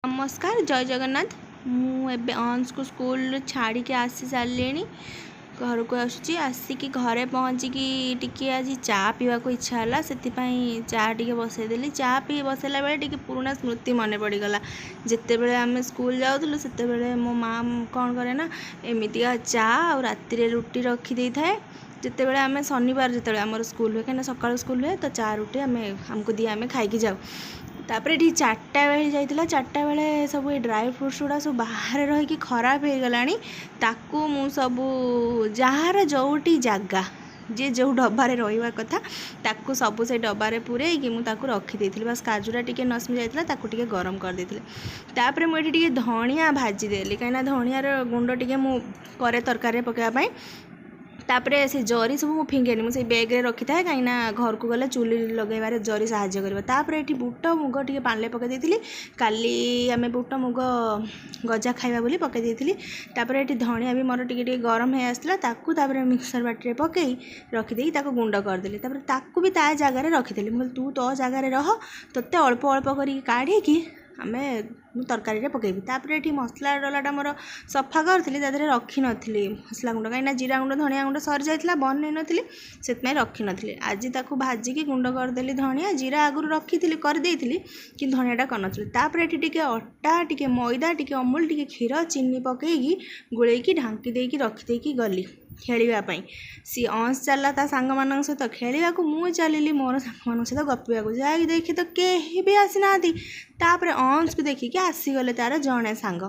नमस्कार जय जगन्नाथ। मुझे अंश को स्कूल छाड़ी के आसी सारे घर को आसिकी घरे पहुँचिकी टिके आज चा पीवा को इच्छा है से चा टे बसईदेली। चा पी बसैला बेले टे पुराना स्मृति मन पड़गला। जिते बड़े आम स्कूल जाऊँ से मो माँ कौन करे ना एमतीका चा आ राति रुटी रखी दे थाए। जिते बड़े आम शनिवार जिते आम स्कूल हुए कहीं सका स्कूल हुए तो चा रुटी आमको दिए आम खाई जाऊ। तापर ये 4टा बेले जाइला 4टा बेले सब ड्राई फ्रुट्स गुड़ा सब बाहर रही खराब हो गलानी। ताकू मु सबू जार जोटी जगह जी जो डबारे रहा कथा ताकू सबू से डबारे पूरे मुझे रखी बस काजुरा टी नसमी जाता ताकू टी गरम कर देती। तापर मुझे धनिया भाजीदेली कहीं धनियार गुंड टी करे तरकारी पकाइवाई। तापर से जरी सब मुझे फिंगेनी मुझे बैग रखी था कहीं घर को गले चुली लगेबार जरी साहाଯ୍य कर। तापर ये बुट मुग टे पानी पकई दी काली आम बुट मुग गजा खाइबा बोली पकई दी। तापर ये धनिया भी मोर टे गरम हो आसला तापर मिक्सर बाटी पकई रखीदे गुंड करदेली। तापर भी ता जगार रखीदेली मुझे तू तो जगार रह तोते अल्प अल्प कर काढ़ी आम तरकारी पकईबी। तापर ये मसला डलाटा मोर सफा करी रखी नी मसला गुंड कहीं जीरा गुंड धनिया गुंड सरी जाता बन नी से रखी नी। आज ताकू भाजिकी गुंड करदेली धनिया जीरा आगुरी रखी करदे कि धनियाटा कर। तापर ये अटा टे मैदा टे अमूल टे क्षीर चीनी पकईकी गोलैकी ढांकी देकी रखीदेकी गली खेलवाई। सी अंश चलला ता सांग मान सहित खेलने को मुझे चलि मोर सांग सहित गपिया जा देखे तो कहीं भी आसी ना। तापर अंश को देखिकी आसीगले तार जड़े सांग।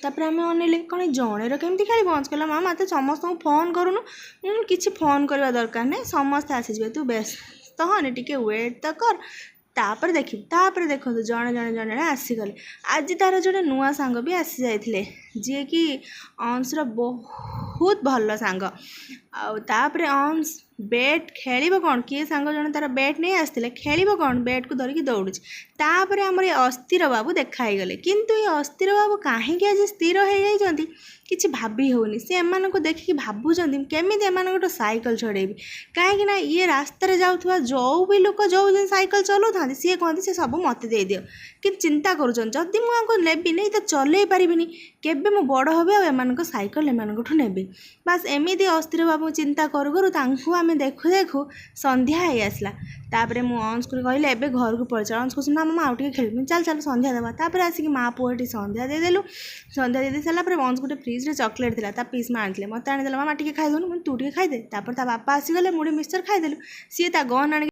तापर आम अनेले कौन जड़े केमती खेल अंश कहला माँ मत समस्त फोन करूनु किसी फोन करवा दरकार नहीं समस्ते आसीजे तू व्यस्त हनी टे वेट तो कर तापर देखी। तापर देखो जड़े जड़े जड़े आसीगले। आज तार जो नुआ सांग भी आसी जाते जी कि अंशर बहुत भल सांग। तापर अंश बैट खेल कौन किए सांग जन तार बैट नहीं आसते खेल कौन बैट को धरिकी दौड़। तापर आमर ये अस्थिर बाबू देखाई गले किंतु ये अस्थिर बाबू कहीं आज स्थिर हो जाती किसी भाभी होनी से एमानक देखिकी भावुं केमी एम साइकिल छड़ेबी कहीं ये रास्तार जाऊा जो भी लोक जो साइकिल चलाऊ था सी कहते सी सब मत दे दियो कि चिंता करुँगी मुझे नेबी नहीं तो चल पारिनी केबे मु बड़ हे आम साइकिल एमानठू नेबी। बास एमती अस्थिर बाबू चिंता करूँ करूँ आम देखू देखू संध्या हो आसला। तापर मु अंश को कहले एबे घर को पहुँच अंश को ना मामा आउटे खेल चल चल संध्या देवा। तापर आसिक माँ पुआ संध्या देदेलु संध्या दे सारापर अंश गोटे फ्रिज चॉकलेट था पीस माँ आनी मत आनीदे मामा टे खाईदेनु तू टे खाईदे। तापर ता बापा आसीगले मुझे मिक्सचर खाईदेलु सी गहन आनी